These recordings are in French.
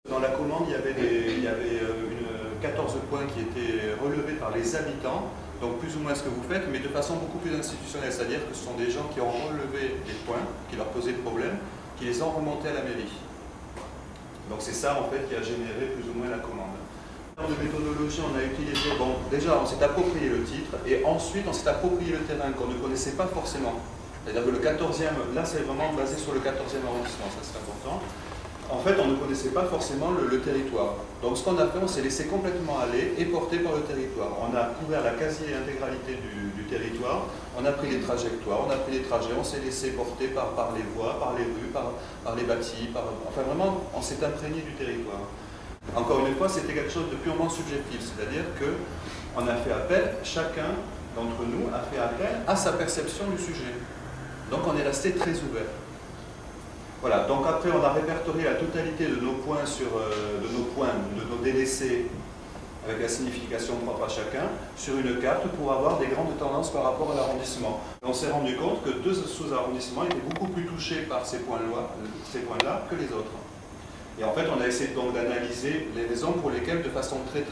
Dans la commande, il y avait 14 points qui étaient relevés par les habitants, donc plus ou moins ce que vous faites, mais de façon beaucoup plus institutionnelle, c'est-à-dire que ce sont des gens qui ont relevé des points, qui leur posaient problème, qui les ont remontés à la mairie. Donc c'est ça en fait qui a généré plus ou moins la commande. En termes de méthodologie, on a utilisé, bon déjà on s'est approprié le titre, et ensuite on s'est approprié le terrain qu'on ne connaissait pas forcément. C'est-à-dire que le 14e, là c'est vraiment basé sur le 14e arrondissement, ça c'est important. En fait, on ne connaissait pas forcément le territoire. Donc ce qu'on a fait, on s'est laissé complètement aller et porté par le territoire. On a couvert la quasi-intégralité du territoire, on a pris des trajectoires, on a pris des trajets, on s'est laissé porter par les voies, par les rues, par les bâtis, enfin vraiment, on s'est imprégné du territoire. Encore une fois, c'était quelque chose de purement subjectif, c'est-à-dire qu'on a fait appel, chacun d'entre nous a fait appel à sa perception du sujet. Donc on est resté très ouvert. Voilà, donc après on a répertorié la totalité de nos points, de nos délaissés, avec la signification propre à chacun, sur une carte pour avoir des grandes tendances par rapport à l'arrondissement. On s'est rendu compte que 2 sous-arrondissements étaient beaucoup plus touchés par ces points-là que les autres. Et en fait on a essayé donc d'analyser les raisons pour lesquelles, de façon très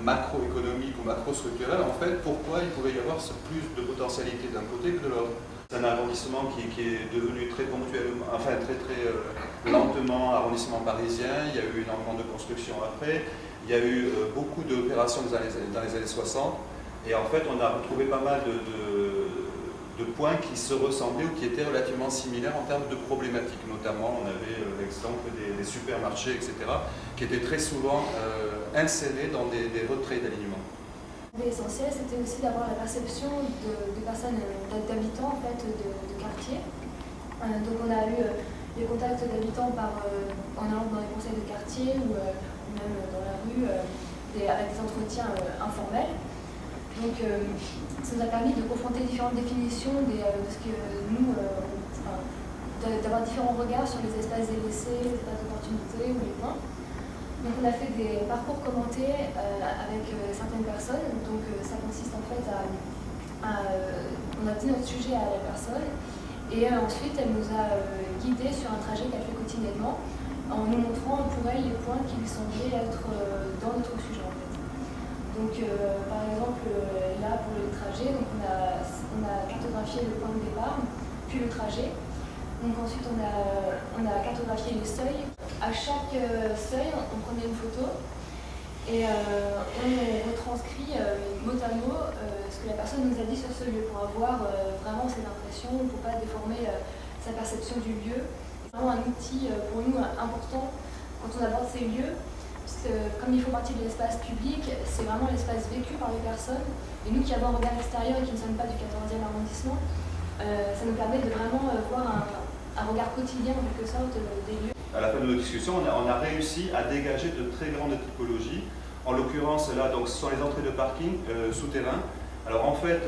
macroéconomique ou macro-structurelle, en fait, pourquoi il pouvait y avoir plus de potentialité d'un côté que de l'autre. C'est un arrondissement qui est devenu très ponctuellement, enfin très lentement arrondissement parisien. Il y a eu énormément de construction après. Il y a eu beaucoup d'opérations dans les années 60. Et en fait, on a retrouvé pas mal de points qui se ressemblaient ou qui étaient relativement similaires en termes de problématiques. Notamment, on avait l'exemple des supermarchés, etc., qui étaient très souvent insérés dans des retraits d'alignement. L'essentiel, c'était aussi d'avoir la perception de personnes, d'habitants en fait, de quartier. Donc on a eu les contacts d'habitants en allant dans les conseils de quartier ou même dans la rue avec des entretiens informels. Donc ça nous a permis de confronter différentes définitions de ce que nous, d'avoir différents regards sur les espaces délaissés, les espaces d'opportunité ou les points. Donc on a fait des parcours commentés avec certaines personnes, donc ça consiste en fait on a dit notre sujet à la personne et ensuite elle nous a guidés sur un trajet qu'elle fait quotidiennement en nous montrant pour elle les points qui lui semblaient être dans notre sujet en fait. Donc par exemple là pour le trajet, donc on a cartographié le point de départ, puis le trajet. Donc ensuite on a cartographié les seuils. À chaque seuil, on prenait une photo et on retranscrit mot à mot ce que la personne nous a dit sur ce lieu pour avoir vraiment cette impression, pour ne pas déformer sa perception du lieu. C'est vraiment un outil pour nous important quand on aborde ces lieux, parce que comme ils font partie de l'espace public, c'est vraiment l'espace vécu par les personnes. Et nous qui avons un regard extérieur et qui ne sommes pas du 14e arrondissement, ça nous permet de vraiment voir un regard quotidien en quelque sorte des lieux. À la fin de nos discussions, on a réussi à dégager de très grandes typologies. En l'occurrence, là, donc, ce sont les entrées de parking souterrains. Alors en fait,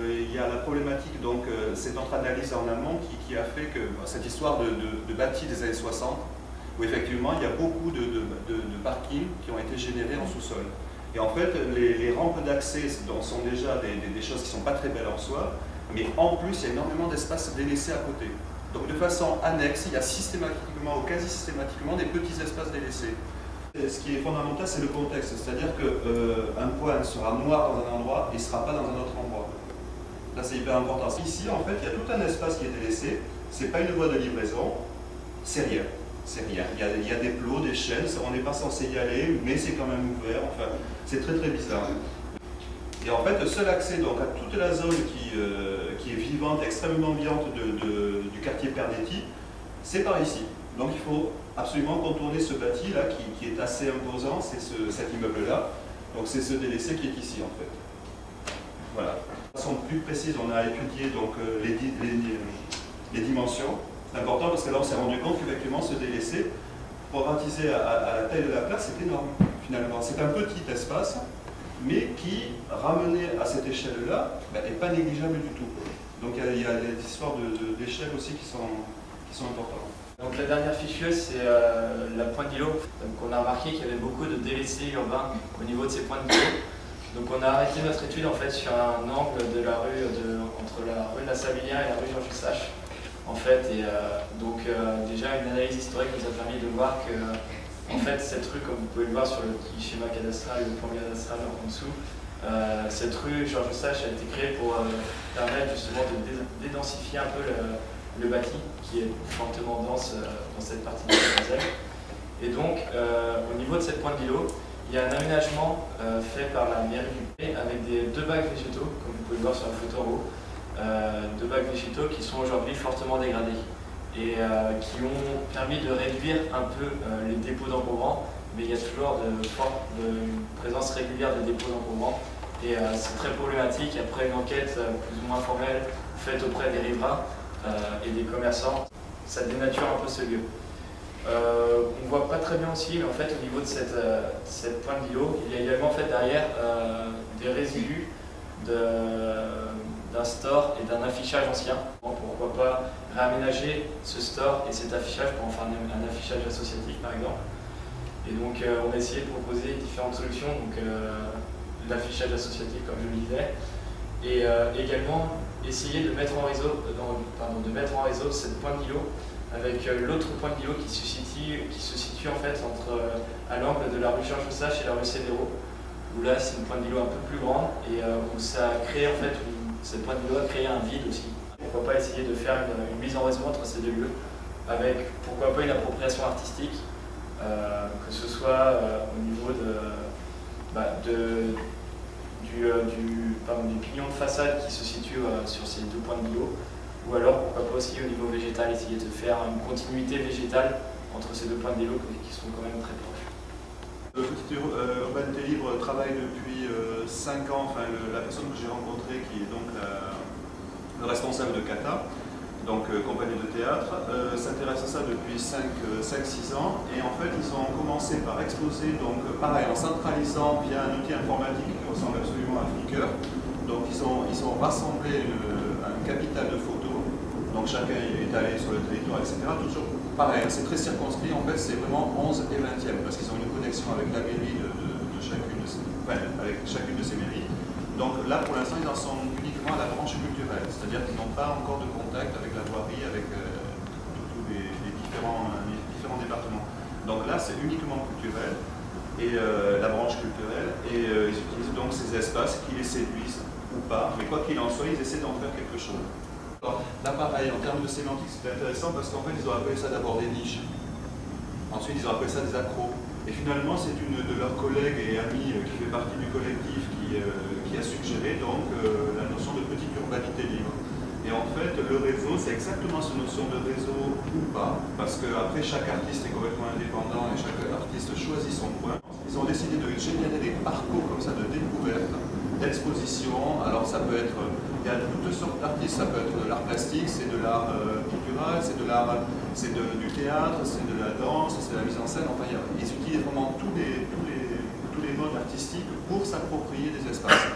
il y a la problématique, donc, c'est notre analyse en amont qui a fait que cette histoire de bâti des années 60, où effectivement il y a beaucoup de parkings qui ont été générés en sous-sol. Et en fait, les rampes d'accès sont déjà des choses qui ne sont pas très belles en soi, mais en plus, il y a énormément d'espaces délaissés à côté. Donc de façon annexe, il y a systématiquement ou quasi systématiquement des petits espaces délaissés. Et ce qui est fondamental, c'est le contexte, c'est-à-dire qu'un point sera noir dans un endroit et ne sera pas dans un autre endroit. Là, c'est hyper important. Ici, en fait, il y a tout un espace qui est délaissé, ce n'est pas une voie de livraison, c'est rien. C'est rien. Il y a des plots, des chaînes, on n'est pas censé y aller, mais c'est quand même ouvert, enfin, c'est très bizarre. Et en fait, le seul accès donc, à toute la zone qui est vivante, extrêmement vivante du quartier Pernetti, c'est par ici. Donc il faut absolument contourner ce bâti là qui est assez imposant, c'est cet immeuble-là. Donc c'est ce délaissé qui est ici en fait. Voilà. De façon plus précise, on a étudié donc, les dimensions. C'est important parce que là on s'est rendu compte qu'effectivement ce délaissé, pour baptiser à la taille de la place, c'est énorme finalement. C'est un petit espace, mais qui, ramené à cette échelle-là, n'est pas négligeable du tout. Donc il y a des histoires d'échelle aussi qui sont importantes. Donc la dernière fichue, c'est la pointe d'îlot. Donc on a remarqué qu'il y avait beaucoup de délaissés urbains au niveau de ces pointes d'îlot. Donc on a arrêté notre étude en fait sur un angle de la rue entre la rue de la Sablière et la rue Georges Sache. En fait, et donc déjà une analyse historique nous a permis de voir que En fait, cette rue, comme vous pouvez le voir sur le petit schéma cadastral, le plan cadastral en dessous, cette rue Georges Eustache a été créée pour permettre justement de dédensifier un peu le bâti, qui est fortement dense dans cette partie de la. Et donc, au niveau de cette pointe d'îlot, il y a un aménagement fait par la mairie du Pré avec deux bacs végétaux, comme vous pouvez le voir sur la photo en haut, deux bacs végétaux qui sont aujourd'hui fortement dégradés et qui ont permis de réduire un peu les dépôts d'encombrants, mais il y a toujours une présence régulière de dépôts d'encombrants et c'est très problématique. Après une enquête plus ou moins formelle faite auprès des riverains et des commerçants, ça dénature un peu ce lieu. On ne voit pas très bien aussi, mais en fait au niveau de cette pointe d'îlot, il y a également en fait derrière des résidus d'un store et d'un affichage ancien. Bon, pourquoi pas réaménager ce store et cet affichage pour en faire un affichage associatif par exemple. Et donc on a essayé de proposer différentes solutions, donc l'affichage associatif comme je le disais, et également essayer de mettre en réseau, cette pointe d'îlot avec l'autre point d'îlot qui se situe en fait à l'angle de la rue Georges Eustache et la rue Sévéro, où là c'est une pointe d'îlot un peu plus grande et où ça a créé en fait, cette pointe d'îlot a créé un vide aussi. Pourquoi pas essayer de faire une mise en réseau entre ces deux lieux, avec pourquoi pas une appropriation artistique, que ce soit au niveau du pignon de façade qui se situe sur ces deux points d'îlot, ou alors pourquoi pas aussi au niveau végétal, essayer de faire une continuité végétale entre ces deux points d'îlot qui sont quand même très proches. Urbanité Libre travaille depuis 5 ans, enfin la personne que j'ai rencontrée qui est donc le responsable de CATA, donc compagnie de théâtre, s'intéresse à ça depuis 5-6 ans et en fait ils ont commencé par exposer, donc pareil en centralisant via un outil informatique qui ressemble absolument à Flickr. Donc ils ont rassemblé un capital de photos, donc chacun est allé sur le territoire, etc. Toujours pareil, c'est très circonscrit, en fait c'est vraiment 11 et 20e, parce qu'ils ont une connexion avec la mairie avec chacune de ces mairies. Donc là pour l'instant ils en sont uniquement à la branche culturelle, c'est-à-dire qu'ils n'ont pas encore de contact avec la voirie, avec tous les différents départements. Donc là c'est uniquement culturel, et la branche culturelle, et ils utilisent donc ces espaces qui les séduisent ou pas, mais quoi qu'il en soit, ils essaient d'en faire quelque chose. Alors, là pareil, en termes de sémantique, c'est intéressant parce qu'en fait, ils ont appelé ça d'abord des niches. Ensuite, ils ont appelé ça des accros. Et finalement, c'est une de leurs collègues et amis qui fait partie du collectif qui a suggéré donc la notion de petite urbanité libre. Et en fait, le réseau, c'est exactement cette notion de réseau ou pas, parce qu'après, chaque artiste est complètement indépendant et chaque artiste choisit son point. Ils ont décidé de générer des parcours comme ça de découverte, d'exposition. Alors ça peut être, il y a toutes sortes d'artistes, ça peut être de l'art plastique, c'est de l'art pictural, c'est du théâtre, c'est de la danse, c'est de la mise en scène. Enfin, ils utilisent vraiment tous les modes artistiques pour s'approprier des espaces.